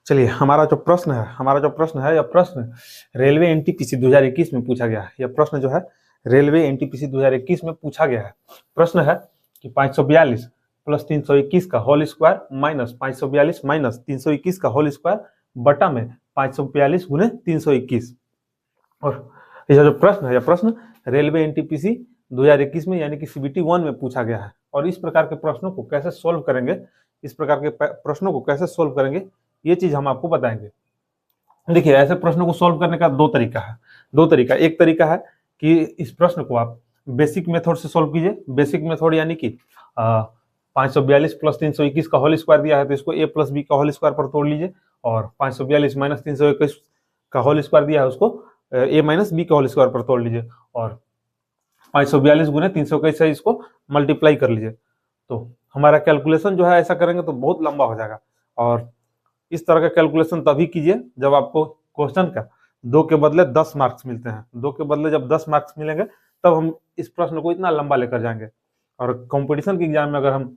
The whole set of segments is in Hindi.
चलिए, हमारा जो प्रश्न है यह प्रश्न रेलवे एनटीपीसी 2021 में पूछा गया है। यह प्रश्न जो है रेलवे एनटीपीसी 2021 में पूछा गया है। प्रश्न है कि 542 प्लस 321 का होल स्क्वायर माइनस 542 माइनस 321 का होल स्क्वायर बटा में 542 गुने 321। और यह जो प्रश्न है यह प्रश्न रेलवे एनटीपीसी 2021 में यानी कि सीबीटी 1 में पूछा गया है। और इस प्रकार के प्रश्नों को कैसे सोल्व करेंगे, ये चीज हम आपको बताएंगे। देखिए, ऐसे प्रश्नों को सोल्व करने का दो तरीका। एक तरीका है कि इस प्रश्न को आप बेसिक मेथड से सोल्व कीजिए। बेसिक मेथड यानी कि 542 प्लस 321 का होल स्क्वायर दिया है तो इसको a प्लस बी का होल स्क्वायर पर तोड़ लीजिए, और 542 माइनस 321 का होल स्क्वायर दिया है उसको a माइनस बी का होल स्क्वायर पर तोड़ लीजिए, और 542 गुने 321 से इसको मल्टीप्लाई कर लीजिए। तो हमारा कैलकुलेशन जो है ऐसा करेंगे तो बहुत लंबा हो जाएगा। और इस तरह का कैलकुलेशन तभी कीजिए जब आपको क्वेश्चन का 2 के बदले 10 मार्क्स मिलते हैं। 2 के बदले जब 10 मार्क्स मिलेंगे तब हम इस प्रश्न को इतना लंबा लेकर जाएंगे। और कंपटीशन के एग्जाम में अगर हम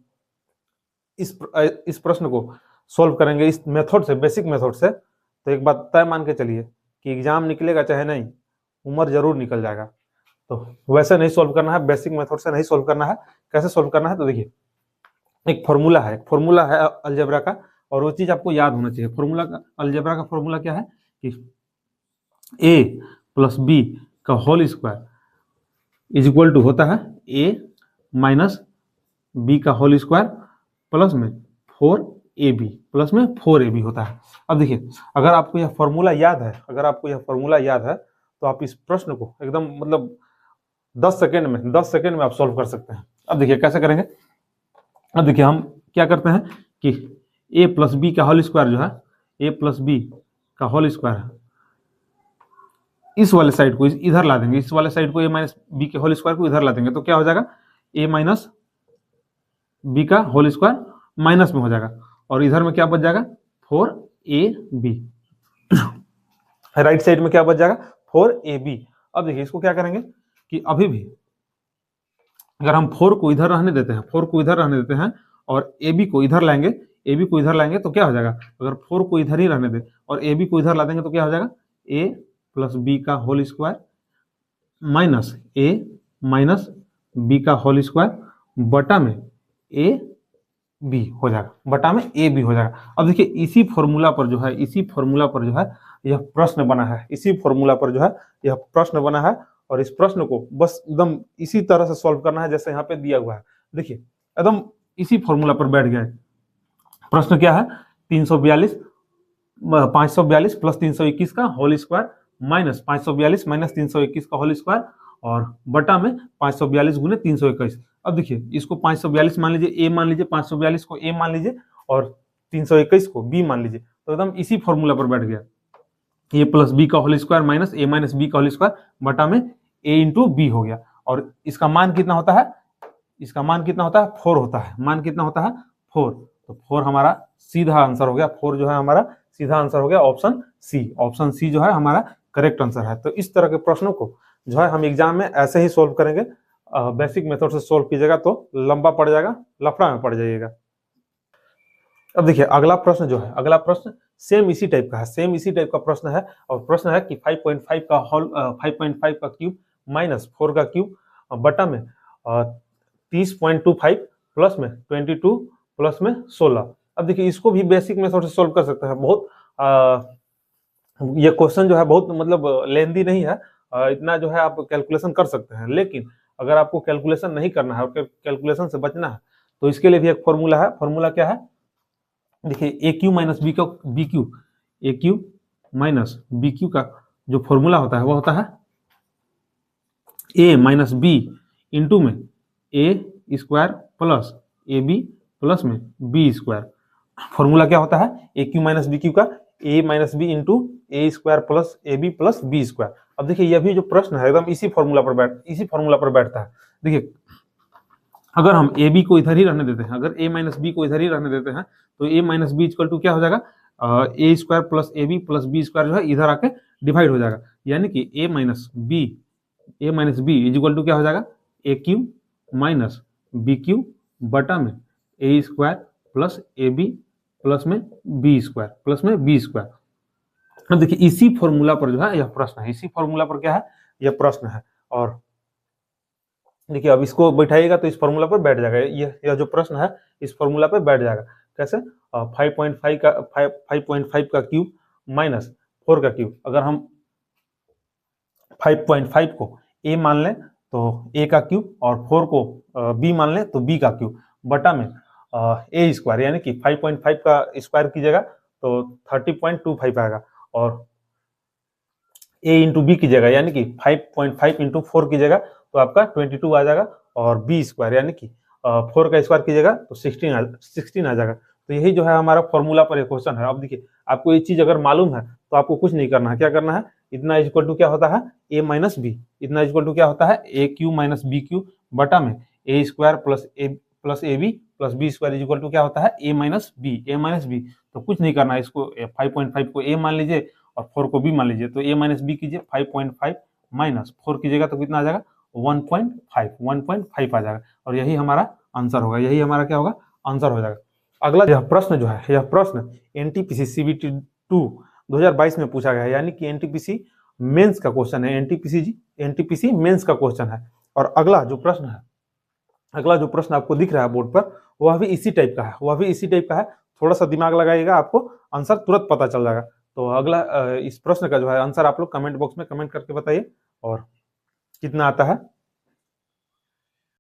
इस प्रश्न को सोल्व करेंगे इस मेथड से, बेसिक मेथड से, तो एक बात तय मान के चलिए कि एग्जाम निकलेगा चाहे नहीं, उम्र जरूर निकल जाएगा। तो वैसे नहीं सोल्व करना है, बेसिक मेथड से नहीं सोल्व करना है। कैसे सोल्व करना है तो देखिए, एक फॉर्मूला है अलजेब्रा का, और वो चीज आपको याद होना चाहिए। अलजेब्रा का फॉर्मूला क्या है कि a प्लस बी का whole square is equal to होता है a माइनस बी का होल स्क्वायर प्लस में 4ab प्लस में 4ab होता है। अब देखिए, अगर आपको यह फॉर्मूला याद है तो आप इस प्रश्न को एकदम मतलब 10 सेकंड में आप सॉल्व कर सकते हैं। अब देखिए कैसे करेंगे। अब देखिए, हम क्या करते हैं कि a प्लस बी का होल स्क्वायर जो है, a प्लस बी का होल स्क्वायर है, इस वाले साइड को इधर ला देंगे, इस वाले साइड को a माइनस बी के होल स्क्वायर को इधर ला देंगे, तो क्या हो जाएगा, a माइनस बी का होल स्क्वायर माइनस में हो जाएगा, और इधर में क्या बच जाएगा 4ab। राइट साइड में क्या बच जाएगा 4ab। अब देखिए, इसको क्या करेंगे कि अभी भी अगर हम 4 को इधर रहने देते हैं और ab को इधर लाएंगे तो क्या हो जाएगा, अगर 4 को इधर ही रहने दे और ab को इधर ला देंगे तो क्या हो जाएगा, a प्लस बी का whole square minus a minus b का होल स्क्वायर बटा में a b हो जाएगा, अब देखिए, इसी फॉर्मूला पर जो है यह प्रश्न बना है, और इस प्रश्न को बस एकदम इसी तरह से सॉल्व करना है जैसे यहाँ पे दिया हुआ है। देखिए, एकदम इसी फॉर्मूला पर बैठ गए। प्रश्न क्या है, 542 प्लस 321 का होल स्क्वायर माइनस 542 माइनस 321 का होल स्क्वायर और बटा में 542 गुने 321। अब देखिए, इसको 542 मान लीजिए, a मान लीजिए, 542 को a मान लीजिए और 321 को b मान लीजिए, तो एकदम इसी फॉर्मूला पर बैठ गया। a प्लस बी का whole square minus a minus b का होल स्क्वायर बटा में a इंटू बी हो गया, और इसका मान कितना होता है, 4 होता है। मान कितना होता है 4, तो 4 हमारा सीधा आंसर हो गया। 4 जो है हमारा सीधा आंसर हो गया, ऑप्शन सी जो है हमारा करेक्ट आंसर है। तो इस तरह के प्रश्नों को जो है हम एग्जाम में ऐसे ही सोल्व करेंगे। बेसिक मेथड से सोल्व कीजिएगा तो लंबा पड़ जाएगा, लफड़ा में पड़ जाइएगा। अब देखिए, अगला प्रश्न सेम इसी टाइप का प्रश्न है, और प्रश्न है कि 5.5 का क्यूब माइनस 4 का क्यूब बटा में 30.25 प्लस में 22 प्लस में 16। अब देखिए, इसको भी बेसिक मेथड से सोल्व कर सकते हैं। बहुत ये क्वेश्चन जो है बहुत मतलब लेंदी नहीं है, इतना जो है आप कैलकुलेशन कर सकते हैं। लेकिन अगर आपको कैलकुलेशन नहीं करना है और कैलकुलेशन से बचना है तो इसके लिए भी एक फॉर्मूला है। फॉर्मूला क्या है, देखिए, ए क्यू माइनस बी क्यू, ए क्यू माइनस बी क्यू का जो फॉर्मूला होता है वो होता है ए माइनस बी इंटू में a square plus a b plus में बी स्क्वायर। फॉर्मूला क्या होता है, a cube minus b cube का a minus b into a square plus a b plus b square. अब देखिए, यह भी जो प्रश्न है एकदम इसी फॉर्मूला पर बैठता है। देखिए, अगर हम ए बी को इधर ही रहने देते हैं, अगर ए माइनस बी को इधर ही रहने देते हैं तो a minus b equal to क्या हो जाएगा, a square plus a b plus b square जो है इधर आके डिवाइड हो जाएगा, यानी कि a minus b is equal to क्या हो जाएगा, a cube minus b cube बटा में a square plus a b plus में बी स्क्वायर प्लस में बी स्क्वायर। अब देखिए इसी फॉर्मूला पर जो है यह प्रश्न है, इसी फॉर्मूला पर क्या है, यह प्रश्न है। और देखिए अब इसको बैठाइएगा तो इस फॉर्मूला पर बैठ जाएगा, यह जो प्रश्न है इस फॉर्मूला पर बैठ जाएगा। कैसे? 5.5 का क्यूब माइनस 4 का क्यूब। अगर हम 5.5 को a मान लें तो a का क्यूब और 4 को b मान लें तो b का क्यूब बटा में a स्क्वायर, यानी कि 5.5 का स्क्वायर कीजिएगा तो 30.25 आएगा, और a इंटू बी कीजिएगा यानी कि 5.5 इंटू 4 कीजिएगा तो आपका 22 आ जाएगा, और b स्क्वायर यानी कि 4 का स्क्वायर कीजिएगा तो 16 आ जाएगा। तो यही जो है हमारा फॉर्मूला पर एक क्वेश्चन है। अब देखिए आपको ये चीज अगर मालूम है तो आपको कुछ नहीं करना है, क्या करना है, इतना इक्वल टू क्या होता है a माइनस बी, इतना इक्वल टू क्या होता है a cube minus b cube बटा में a square plus a b plus b square equal to क्या होता है a माइनस बी। तो कुछ नहीं करना है, इसको 5.5 को a मान लीजिए और 4 को b मान लीजिए, तो a माइनस बी कीजिए, 5.5 माइनस 4 कीजिएगा तो कितना आ जाएगा 1.5 आ जाएगा, और यही हमारा आंसर होगा, यही हमारा क्या होगा आंसर हो जाएगा। अगला यह प्रश्न जो है, यह प्रश्न एनटीपीसी सीबीटी 2 2022 में पूछा गया है, यानी कि एनटीपीसी मेंस का क्वेश्चन है, एनटीपीसी मेंस का क्वेश्चन है। और अगला जो प्रश्न है, अगला जो प्रश्न आपको दिख रहा है बोर्ड पर वह भी इसी टाइप का है, वह भी इसी टाइप का है। थोड़ा सा दिमाग लगाइएगा आपको आंसर तुरंत पता चल जाएगा। तो अगला इस प्रश्न का जो है आंसर आप लोग कमेंट बॉक्स में कमेंट करके बताइए और कितना आता है।